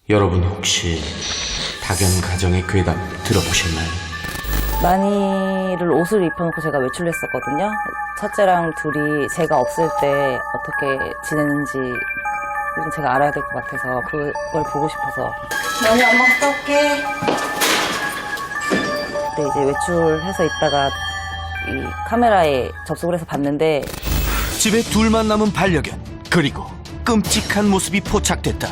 여러분 혹시 박연 가정의 괴담 들어보셨나요? 마니를 옷을 입혀놓고 제가 외출을 했었거든요. 첫째랑 둘이 제가 없을 때 어떻게 지내는지 제가 알아야 될 것 같아서 그걸 보고 싶어서. 마니 엄마 갔다 올게. 근데 이제 외출해서 있다가 이 카메라에 접속을 해서 봤는데 집에 둘만 남은 반려견, 그리고 끔찍한 모습이 포착됐다.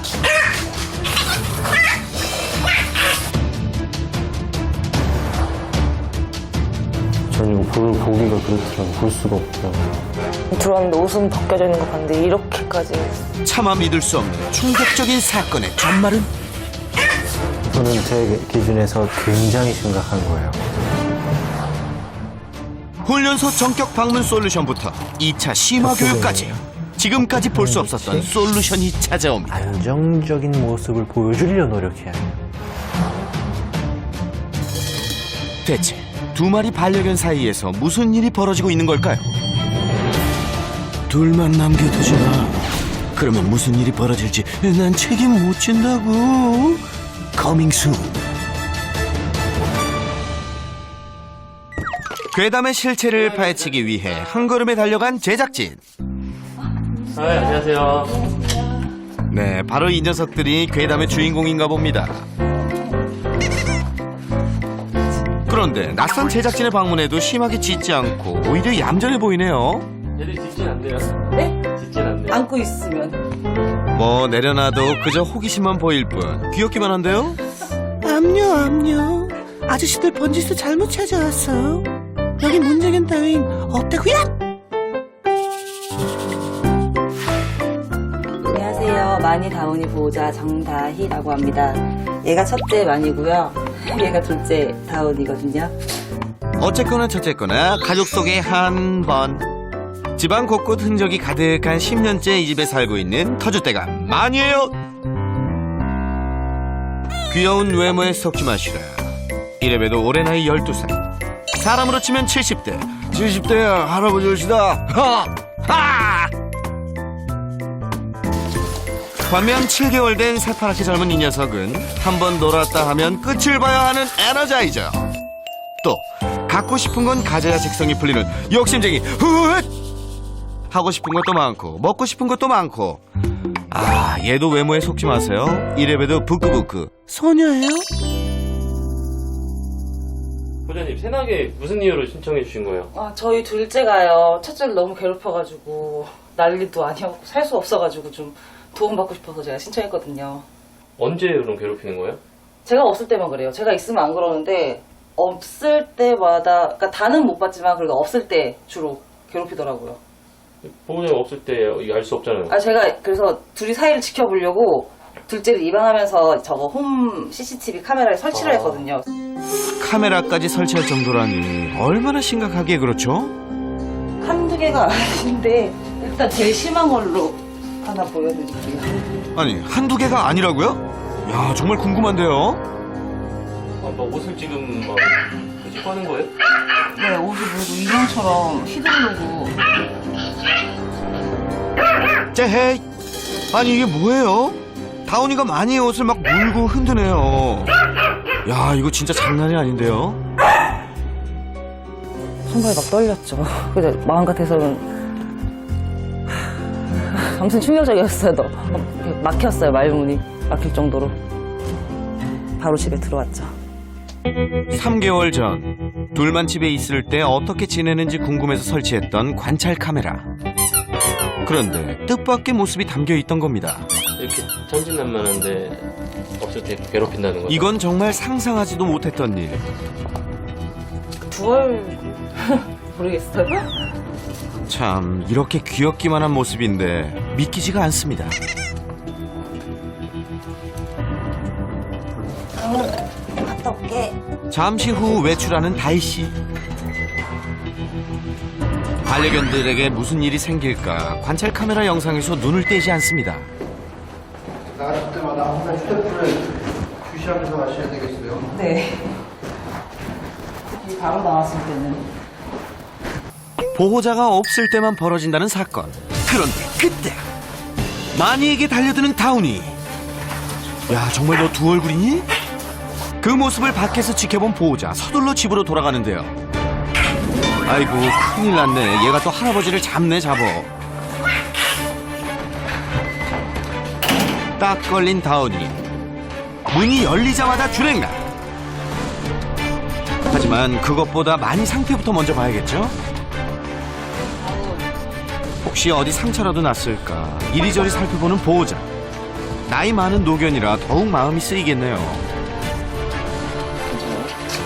저는 이거 보기가 그렇더라고요. 볼 수가 없더라고요. 들어왔는데 옷은 벗겨져 있는 거 봤는데 이렇게까지. 차마 믿을 수 없는 충격적인 사건의 전말은? 저는 제 기준에서 굉장히 심각한 거예요. 훈련소 전격 방문 솔루션부터 2차 심화 교육까지 지금까지 볼 수 없었던 솔루션이 찾아옵니다. 안정적인 모습을 보여주려 노력해야 해요. 대체 두 마리 반려견 사이에서 무슨 일이 벌어지고 있는 걸까요? 둘만 남겨두지 마. 그러면 무슨 일이 벌어질지 난 책임 못 진다고. Coming soon. 괴담의 실체를 파헤치기 위해 한 걸음에 달려간 제작진. 네, 안녕하세요. 네, 바로 이 녀석들이 괴담의 주인공인가 봅니다. 그런데 낯선 제작진의 방문에도 심하게 짖지 않고 오히려 얌전해 보이네요. 얘들 짖진 않네요. 네? 짖진 않네요. 안고 있으면. 뭐 내려놔도 그저 호기심만 보일 뿐 귀엽기만 한데요? 암요 아저씨들 번지수 잘못 찾아왔어. 여기 문제견 따윈 없다고요? 안녕하세요. 마니 다운이 보호자 정다희라고 합니다. 얘가 첫째 마니고요. 얘가 둘째 다운이거든요. 어쨌거나 저쨌거나 가족 속에 한 번 집안 곳곳 흔적이 가득한 10년째 이 집에 살고 있는 터줏대가 마니예요. 귀여운 외모에 속지 마시라. 이래봬도 올해 나이 12살. 사람으로 치면 70대. 70대야 할아버지 오시다. 하! 반면 7개월 된 새파랗게 젊은 이 녀석은 한 번 놀았다 하면 끝을 봐야 하는 에너자이저. 또 갖고 싶은 건 가져야 색성이 풀리는 욕심쟁이. 훗! 하고 싶은 것도 많고 먹고 싶은 것도 많고. 아, 얘도 외모에 속지 마세요. 이래봬도 부끄부끄 소녀예요? 부장님, 새나게 무슨 이유로 신청해 주신 거예요? 저희 둘째가요. 첫째를 너무 괴롭혀가지고 난리도 아니었고 살 수 없어가지고 좀 도움받고 싶어서 제가 신청했거든요. 언제 그럼 괴롭히는 거예요? 제가 없을 때만 그래요. 제가 있으면 안 그러는데 없을 때마다, 그러니까 다는 못 받지만 그래도 없을 때 주로 괴롭히더라고요. 보호자가 없을 때 알 수 없잖아요. 제가 그래서 둘이 사이를 지켜보려고 둘째를 입양하면서 저거 홈 CCTV 카메라에 설치를 했거든요. 카메라까지 설치할 정도라니 얼마나 심각하게 그렇죠? 한두 개가 아닌데 일단 제일 심한 걸로 하나 보여드릴게요. 아니 한두 개가 아니라고요? 야 정말 궁금한데요. 막 옷을 지금 막 끄집고 하는 거예요? 네, 옷을 그리고 인형처럼 휘두르고. 쟤헤이, 아니 이게 뭐예요? 다운이가 많이 옷을 막 물고 흔드네요. 야 이거 진짜 장난이 아닌데요. 손발이 막 떨렸죠. 그래서 마음 같아서는 아무튼 충격적이었어요. 막혔어요. 말문이 막힐 정도로. 바로 집에 들어왔죠. 3개월 전 둘만 집에 있을 때 어떻게 지내는지 궁금해서 설치했던 관찰 카메라. 그런데 뜻밖의 모습이 담겨있던 겁니다. 이렇게 천진난만한데 없을 때 괴롭힌다는 거죠? 이건 정말 상상하지도 못했던 일. 두월 모르겠어요. 참 이렇게 귀엽기만 한 모습인데 믿기지가 않습니다. 갔다 올게. 잠시 후 외출하는 다희씨. 반려견들에게 무슨 일이 생길까 관찰 카메라 영상에서 눈을 떼지 않습니다. 나갈 때마다 항상 휴대폰을 주시하면서 가셔야 되겠어요. 네. 특히 바로 나왔을 때는. 보호자가 없을 때만 벌어진다는 사건. 그런데 그때 마니에게 달려드는 다운이. 야, 정말 너 두 얼굴이니? 그 모습을 밖에서 지켜본 보호자 서둘러 집으로 돌아가는데요. 아이고, 큰일 났네. 얘가 또 할아버지를 잡네 잡어. 딱 걸린 다운이 문이 열리자마자 주랭랑. 하지만 그것보다 많이 상태부터 먼저 봐야겠죠? 혹시 어디 상처라도 났을까 이리저리 살펴보는 보호자. 나이 많은 노견이라 더욱 마음이 쓰이겠네요.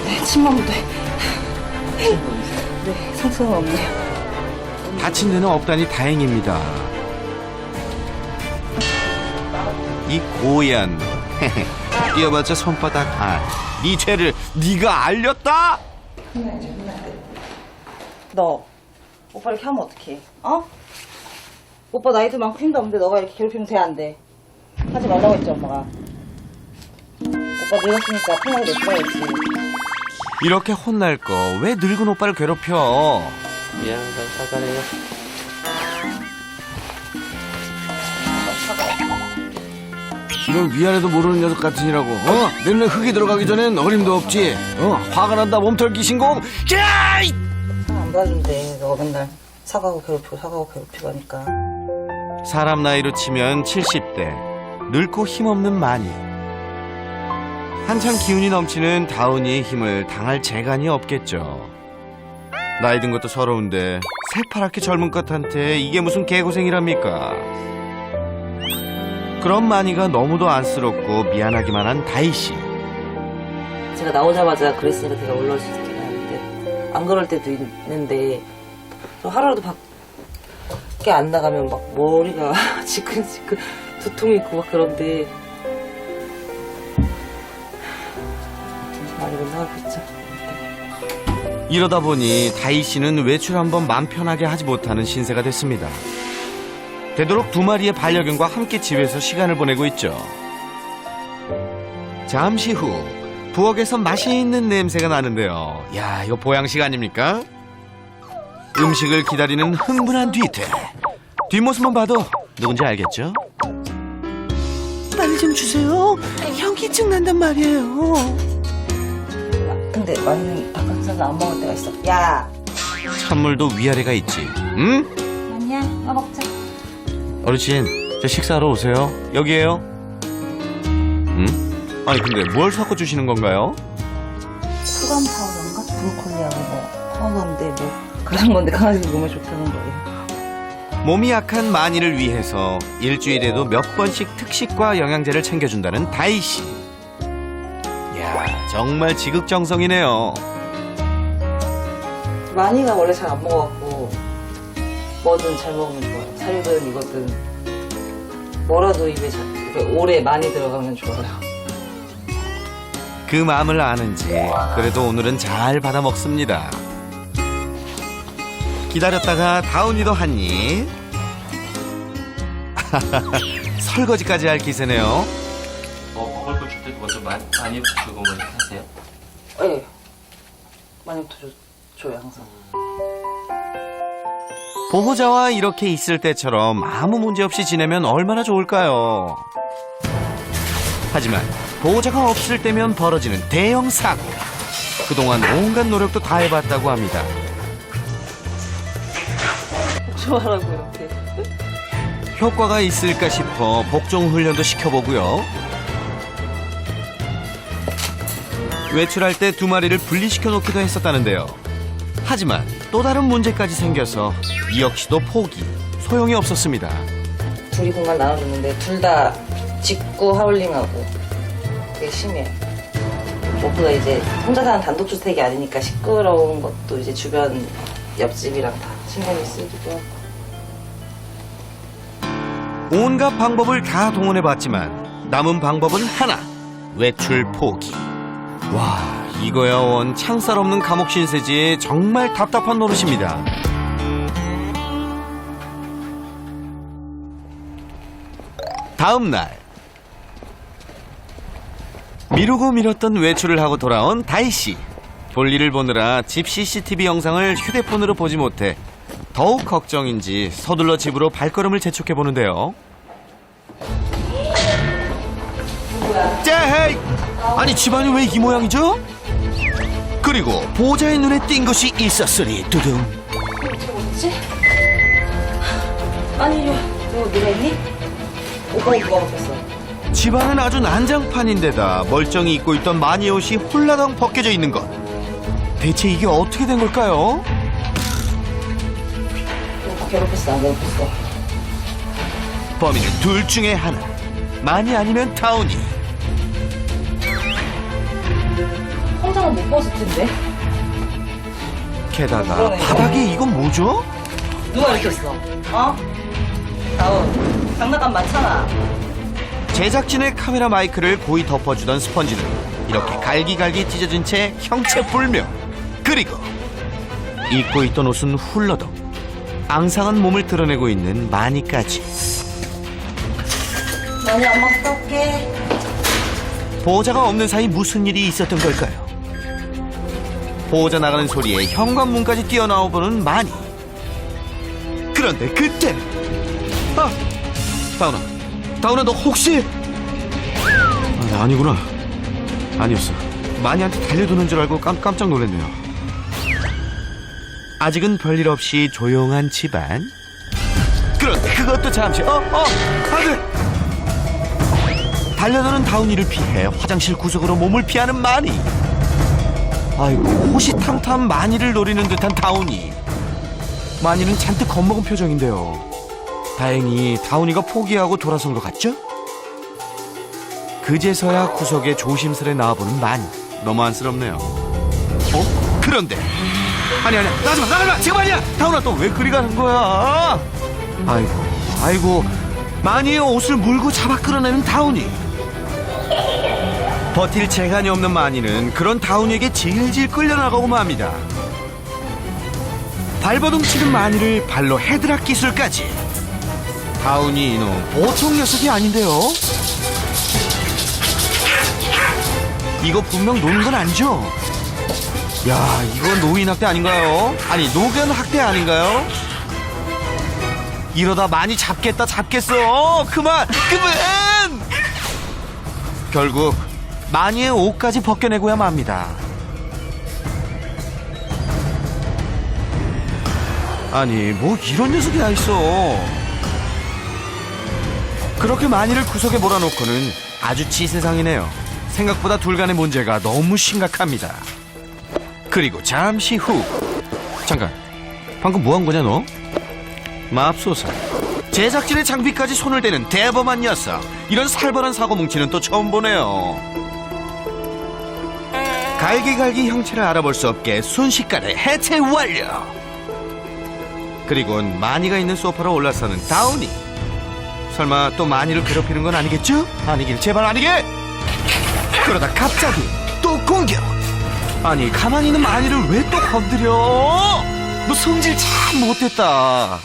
네, 침만 돼. 네, 상처는 없네요. 다친 데는 없다니 다행입니다. 이 고얀 놈. 뛰어봤자 손바닥 안. 네 죄를 네가 알렸다? 너 오빠 이렇게 하면 어떡해? 어? 오빠 나이도 많고 힘도 없는데 너가 이렇게 괴롭히면 돼, 안 돼? 하지 말라고 했지, 엄마가. 오빠 늙었으니까 편하게 냅둬야지. 이렇게 혼날 거 왜 늙은 오빠를 괴롭혀? 미안하다, 사과해요. 이런 위아래도 모르는 녀석 같으니라고. 내 눈에 흙이 들어가기 전엔 어림도 없지. 화가 난다 몸털기 신공. 야! 안 봐준대. 너가 맨날 사과하고 괴롭히고 하니까. 사람 나이로 치면 70대. 늙고 힘없는 마니. 한창 기운이 넘치는 다운이의 힘을 당할 재간이 없겠죠. 나이 든 것도 서러운데 새파랗게 젊은 것한테 이게 무슨 개고생이랍니까? 그런 마니가 너무도 안쓰럽고 미안하기만 한 다희씨. 제가 나오자마자 그랬으니까 제가 올라올 수 있긴 하는데 안 그럴 때도 있는데 저 하루라도 밖에 안 나가면 막 머리가 지끈지끈 두통이 있고 막 그런데 많이 생각하고 있죠. 이러다 보니 다희씨는 외출 한번 맘 편하게 하지 못하는 신세가 됐습니다. 되도록 두 마리의 반려견과 함께 집에서 시간을 보내고 있죠. 잠시 후 부엌에서 맛있는 냄새가 나는데요. 야, 이거 보양식 아닙니까? 음식을 기다리는 흥분한 뒤태. 뒷모습만 봐도 누군지 알겠죠? 빨리 좀 주세요. 현기증 난단 말이에요. 근데 많이 닭가슴살 안 먹을 때가 있어. 야! 찬물도 위아래가 있지. 응? 아니야, 나 먹자. 어르신, 저 식사하러 오세요. 여기에요. 응? 아니 근데 뭘 섞어 주시는 건가요? 수감 파우더인가? 브로콜리하고 뭐 파우더인데 뭐 그런 건데 강아지 몸에 좋다는 거예요. 몸이 약한 마니를 위해서 일주일에도 몇 번씩 특식과 영양제를 챙겨준다는 다희씨. 이야, 정말 지극정성이네요. 마니가 원래 잘 안 먹어갖고 뭐든 잘 먹으면 좋아요. 사료든 이거든 뭐라도 입에 오래 많이 들어가면 좋아요. 그 마음을 아는지 그래도 오늘은 잘 받아 먹습니다. 기다렸다가 다운이도 한 입. 설거지까지 할 기세네요. 먹을 거 줄 때 먼저 많이 주고 먼저 하세요? 네. 많이부터 줘요 항상. 보호자와 이렇게 있을 때처럼 아무 문제 없이 지내면 얼마나 좋을까요? 하지만 보호자가 없을 때면 벌어지는 대형 사고. 그동안 온갖 노력도 다 해봤다고 합니다. 좋아라고 이렇게. 효과가 있을까 싶어 복종 훈련도 시켜보고요. 외출할 때 두 마리를 분리시켜 놓기도 했었다는데요. 하지만 또 다른 문제까지 생겨서 이 역시도 포기, 소용이 없었습니다. 둘이 공간 나눠줬는데 둘 다 직구 하울링하고 되게 심해요. 무엇보다 이제 혼자 사는 단독주택이 아니니까 시끄러운 것도 이제 주변 옆집이랑 다 신경이 쓰이기도 하고. 온갖 방법을 다 동원해봤지만 남은 방법은 하나, 외출 포기. 와, 이거야 원 창살 없는 감옥 신세지의 정말 답답한 노릇입니다. 다음 날 미루고 미뤘던 외출을 하고 돌아온 다희씨. 볼일을 보느라 집 CCTV 영상을 휴대폰으로 보지 못해 더욱 걱정인지 서둘러 집으로 발걸음을 재촉해 보는데요. 누구야? 째헤이! 아니 집안이 왜 이 모양이죠? 그리고 보호자의 눈에 띈 것이 있었으니 두둥. 뭐지? 아니, 너 누가 있니? 오빠 누가 먹혔어? 집안은 아주 난장판인데다 멀쩡히 입고 있던 마니 옷이 홀라당 벗겨져 있는 것. 대체 이게 어떻게 된 걸까요? 오빠 괴롭혔어, 안 괴롭혔어? 범인은 둘 중에 하나. 마니 아니면 다운이. 혼자는 못 벗을 텐데. 게다가 그러네. 바닥에 이건 뭐죠? 누가 이렇게 했어? 어? 다운, 장난감 많잖아. 제작진의 카메라 마이크를 고이 덮어주던 스펀지는 이렇게 갈기갈기 찢어진 채 형체불명. 그리고 입고 있던 옷은 훌러덩. 앙상한 몸을 드러내고 있는 마니까지. 많이 안 먹을게. 보호자가 없는 사이 무슨 일이 있었던 걸까요? 보호자 나가는 소리에 현관문까지 뛰어나오보는 마니. 그런데 그때 다운아 너 혹시 아니구나. 아니었어. 마니한테 달려드는 줄 알고 깜짝 놀랐네요. 아직은 별일 없이 조용한 집안. 그런데 그것도 잠시 안돼. 달려드는 다운이를 피해 화장실 구석으로 몸을 피하는 마니. 아이고 호시탐탐 마니를 노리는 듯한 다운이. 마니는 잔뜩 겁먹은 표정인데요. 다행히 다운이가 포기하고 돌아선 것 같죠? 그제서야 구석에 조심스레 나와보는 마니. 너무 안쓰럽네요. 그런데 아니야 나가지마 지금 아니야. 다운아 또 왜 그리 가는 거야? 아이고 마니의 옷을 물고 잡아 끌어내는 다운이. 버틸 재간이 없는 마니는 그런 다운이에게 질질 끌려나가고 맙니다. 발버둥 치는 마니를 발로 헤드락 기술까지. 다운이 이놈 보통 녀석이 아닌데요. 이거 분명 노는 건 아니죠? 야 이거 노인학대 아닌가요? 아니 노견학대 아닌가요? 이러다 많이 잡겠어. 그만. 결국 마니의 옷까지 벗겨내고야 맙니다. 아니 뭐 이런 녀석이 다 있어. 그렇게 마니를 구석에 몰아놓고는 아주 치세상이네요. 생각보다 둘 간의 문제가 너무 심각합니다. 그리고 잠시 후. 잠깐 방금 뭐 한 거냐 너? 맙소사. 제작진의 장비까지 손을 대는 대범한 녀석. 이런 살벌한 사고 뭉치는 또 처음 보네요. 갈기갈기 형체를 알아볼 수 없게 순식간에 해체 완료. 그리고는 마니가 있는 소파로 올라서는 다운이. 설마 또 마니를 괴롭히는 건 아니겠죠? 아니길 제발 아니게. 그러다 갑자기 또 공격. 아니 가만히 있는 마니를 왜 또 건드려? 너 성질 참 못됐다.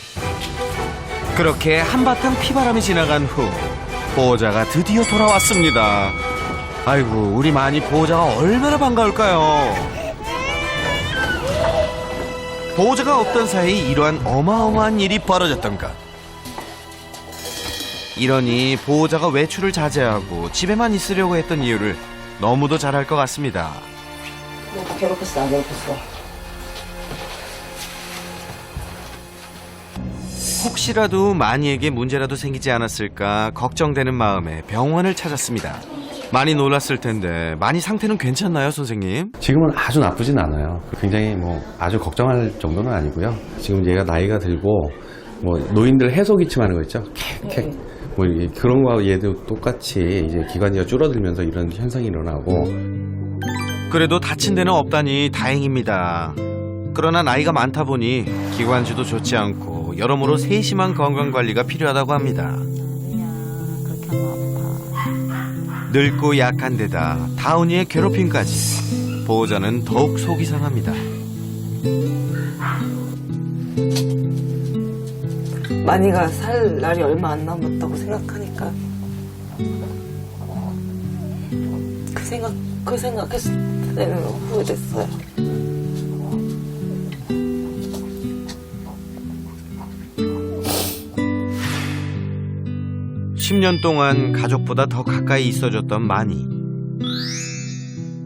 그렇게 한바탕 피바람이 지나간 후 보호자가 드디어 돌아왔습니다. 아이고 우리 마니 보호자가 얼마나 반가울까요? 보호자가 없던 사이 이러한 어마어마한 일이 벌어졌던 것. 이러니 보호자가 외출을 자제하고 집에만 있으려고 했던 이유를 너무도 잘 알 것 같습니다. 오빠 괴롭혔어, 안 괴롭혔어? 혹시라도 마니에게 문제라도 생기지 않았을까 걱정되는 마음에 병원을 찾았습니다. 많이 놀랐을 텐데 마니 상태는 괜찮나요, 선생님? 지금은 아주 나쁘진 않아요. 굉장히 뭐 아주 걱정할 정도는 아니고요. 지금 얘가 나이가 들고 뭐 노인들 해소 기침하는 거 있죠? 캑캑. 뭐 그런 거하고 얘도 똑같이 이제 기관지가 줄어들면서 이런 현상이 일어나고. 그래도 다친 데는 없다니 다행입니다. 그러나 나이가 많다 보니 기관지도 좋지 않고 여러모로 세심한 건강관리가 필요하다고 합니다. 그렇게 하면 아파. 늙고 약한 데다 다운이의 괴롭힘까지. 보호자는 더욱 속이 상합니다. 마니가 살 날이 얼마 안 남았다고 생각하니까 그 생각했을 때는 후회됐어요. 10년 동안 가족보다 더 가까이 있어줬던 마니.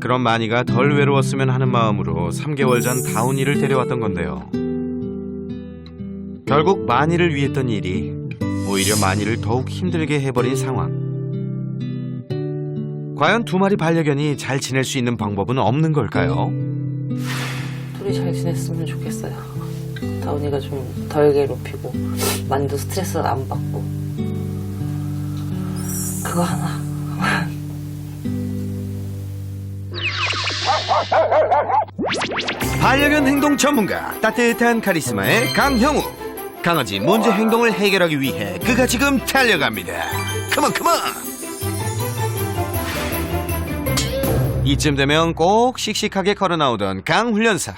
그런 마니가 덜 외로웠으면 하는 마음으로 3개월 전 다운이를 데려왔던 건데요. 결국 마니를 위했던 일이 오히려 마니를 더욱 힘들게 해버린 상황. 과연 두 마리 반려견이 잘 지낼 수 있는 방법은 없는 걸까요? 둘이 잘 지냈으면 좋겠어요. 다운이가 좀 덜 괴롭히고 마니도 스트레스 안 받고 그거 하나. 반려견 행동 전문가 따뜻한 카리스마의 강형우. 강아지 문제 행동을 해결하기 위해 그가 지금 달려갑니다. 컴온 컴온. 이쯤 되면 꼭 씩씩하게 걸어 나오던 강 훈련사.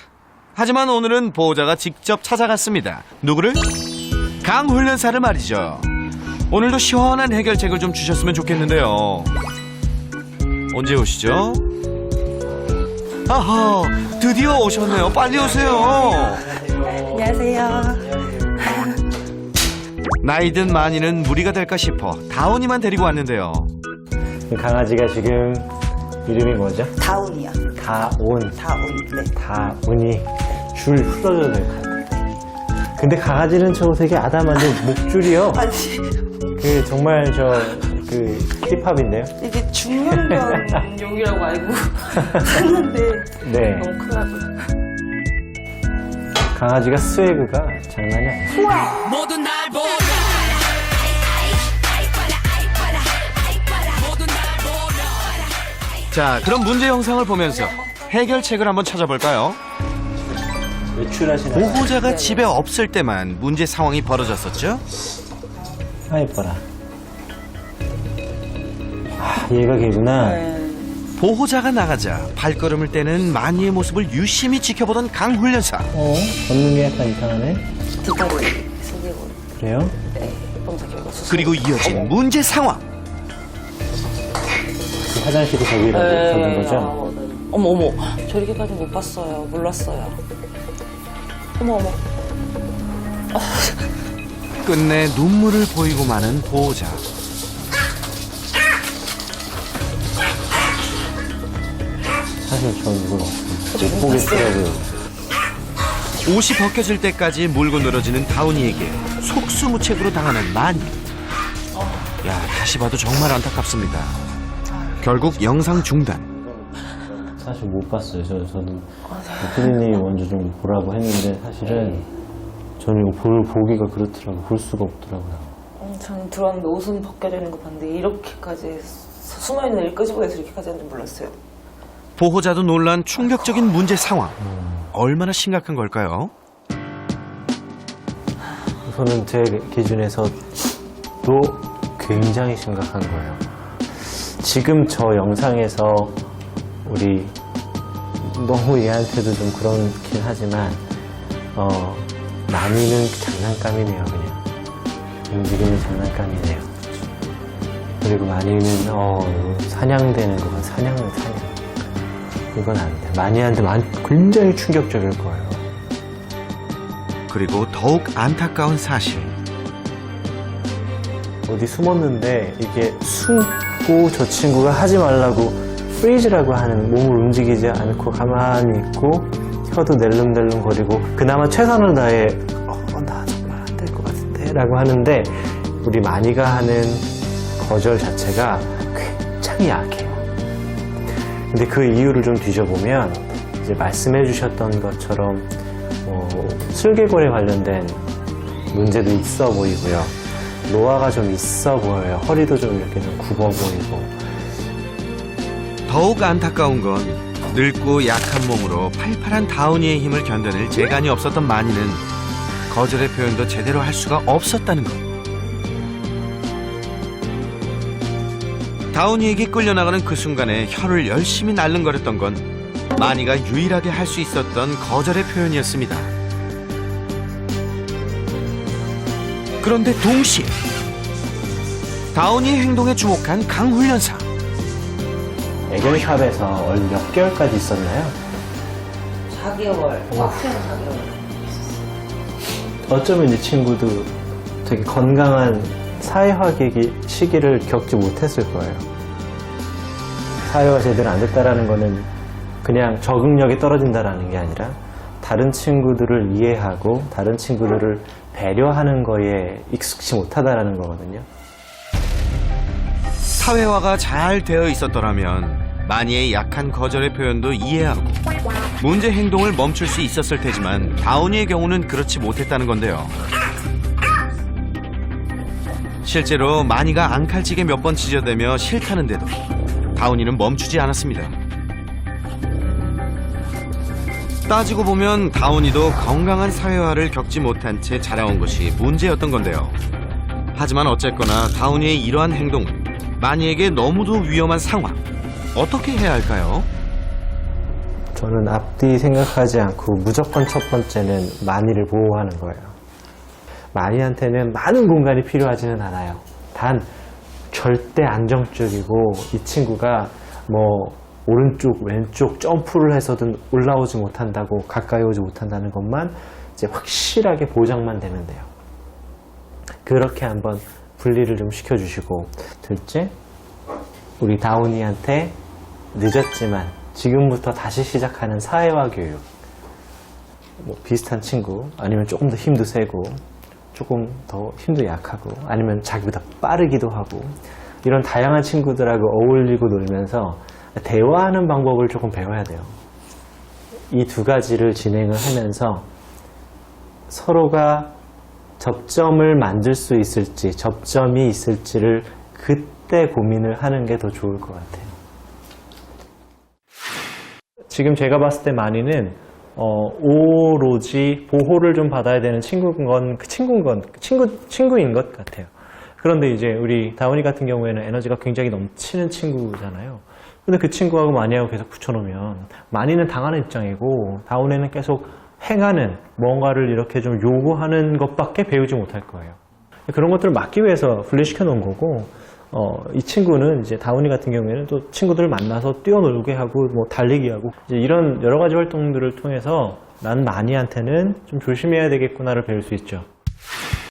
하지만 오늘은 보호자가 직접 찾아갔습니다. 누구를? 강 훈련사를 말이죠. 오늘도 시원한 해결책을 좀 주셨으면 좋겠는데요. 언제 오시죠? 아하, 드디어 오셨네요. 빨리 오세요. 안녕하세요. 나이든 많이는 무리가 될까 싶어 다운이만 데리고 왔는데요. 강아지가 지금 이름이 뭐죠? 다운이요. 다온. 다운. 네. 다운이 줄 풀어줘도 될 것 같아요. 근데 강아지는 저 되게 아담한데 목줄이요. 아니 그 정말 그 힙합인데요. 이게 중형견 용이라고 알고 샀는데 네. 너무 크더라고요. 강아지가 스웨그가 장난이 아니에요. 자, 그럼 문제 영상을 보면서 해결책을 한번 찾아볼까요? 외출하시는 보호자가 집에 없을 때만 문제 상황이 벌어졌었죠? 아 이뻐라. 아 얘가 걔구나. 보호자가 나가자 발걸음을 떼는 마니의 모습을 유심히 지켜보던 강 훈련사. 걷는 게 약간 이상하네. 뒷다리 숙이고 그래요? 똥자 결과 수술. 그리고 이어진 문제 상황. 그 화장실이 저기라고 거죠? 어머 저렇게까지 못 봤어요. 몰랐어요. 어머 끝내 눈물을 보이고 마는 보호자. 사실 전 이건 없어요. 못 보겠더라고요. 옷이 벗겨질 때까지 물고 늘어지는 다운이에게 속수무책으로 당하는 마니. 야, 다시 봐도 정말 안타깝습니다. 결국 영상 중단. 사실 못 봤어요. 저는 피디님이 먼저 좀 보라고 했는데 사실은 저는 이거 보기가 그렇더라고요. 볼 수가 없더라고요. 저는 들어왔는데 옷은 벗겨져 있는 거 봤는데 이렇게까지 숨어있는 일 끄집어내서 이렇게까지 하는 줄 몰랐어요. 보호자도 놀란 충격적인 문제 상황. 얼마나 심각한 걸까요? 우선은 제 기준에서도 굉장히 심각한 거예요. 지금 저 영상에서 우리 너무 얘한테도 좀 그렇긴 하지만 많이는 장난감이네요. 그냥 움직이는 장난감이네요. 그리고 많이는 사냥되는 거가 사냥 이건 안 돼. 많이한테 굉장히 충격적일 거예요. 그리고 더욱 안타까운 사실. 어디 숨었는데 이게 숨고 저 친구가 하지 말라고 프리즈라고 하는 몸을 움직이지 않고 가만히 있고 혀도 낼름낼름 거리고 그나마 최선을 다해 나 정말 안 될 것 같은데 라고 하는데 우리 마니가 하는 거절 자체가 굉장히 약해요. 근데 그 이유를 좀 뒤져보면 이제 말씀해 주셨던 것처럼 슬개골에 관련된 문제도 있어 보이고요. 노화가 좀 있어 보여요. 허리도 좀 이렇게 좀 굽어 보이고. 더욱 안타까운 건 늙고 약한 몸으로 팔팔한 다운이의 힘을 견뎌낼 재간이 없었던 마니는 거절의 표현도 제대로 할 수가 없었다는 것. 다운이에게 끌려나가는 그 순간에 혀를 열심히 날름거렸던 건 마니가 유일하게 할 수 있었던 거절의 표현이었습니다. 그런데 동시에 다운이의 행동에 주목한 강 훈련사. 애견샵에서 몇 개월까지 있었나요? 4개월. 꽉 채운 4개월. 어쩌면 이 친구도 되게 건강한 사회화 시기를 겪지 못했을 거예요. 사회화 제대로 안 됐다라는 거는 그냥 적응력이 떨어진다라는 게 아니라 다른 친구들을 이해하고 다른 친구들을 배려하는 거에 익숙치 못하다라는 거거든요. 사회화가 잘 되어 있었더라면 마니의 약한 거절의 표현도 이해하고 문제 행동을 멈출 수 있었을 테지만 다운이의 경우는 그렇지 못했다는 건데요. 실제로 마니가 앙칼찌게 몇 번 지저대며 싫다는데도 다운이는 멈추지 않았습니다. 따지고 보면 다운이도 건강한 사회화를 겪지 못한 채 자라온 것이 문제였던 건데요. 하지만 어쨌거나 다운이의 이러한 행동은 마니에게 너무도 위험한 상황. 어떻게 해야 할까요? 저는 앞뒤 생각하지 않고 무조건 첫 번째는 마니를 보호하는 거예요. 마니한테는 많은 공간이 필요하지는 않아요. 단 절대 안정적이고 이 친구가 뭐 오른쪽 왼쪽 점프를 해서든 올라오지 못한다고 가까이 오지 못한다는 것만 이제 확실하게 보장만 되면 돼요. 그렇게 한번 분리를 좀 시켜주시고, 둘째, 우리 다운이한테 늦었지만 지금부터 다시 시작하는 사회화 교육. 뭐 비슷한 친구, 아니면 조금 더 힘도 세고 조금 더 힘도 약하고 아니면 자기보다 빠르기도 하고 이런 다양한 친구들하고 어울리고 놀면서 대화하는 방법을 조금 배워야 돼요. 이 두 가지를 진행을 하면서 서로가 접점을 만들 수 있을지, 접점이 있을지를 그때 고민을 하는 게 더 좋을 것 같아요. 지금 제가 봤을 때 마니는 오로지 보호를 좀 받아야 되는 친구인 것 같아요. 그런데 이제 우리 다운이 같은 경우에는 에너지가 굉장히 넘치는 친구잖아요. 근데 그 친구하고 마니하고 계속 붙여놓으면 마니는 당하는 입장이고 다운에는 계속 행하는 뭔가를 이렇게 좀 요구하는 것밖에 배우지 못할 거예요. 그런 것들을 막기 위해서 분리시켜 놓은 거고, 이 친구는 이제 다운이 같은 경우에는 또 친구들을 만나서 뛰어놀게 하고 뭐 달리기 하고 이제 이런 여러 가지 활동들을 통해서 난 마니한테는 좀 조심해야 되겠구나를 배울 수 있죠.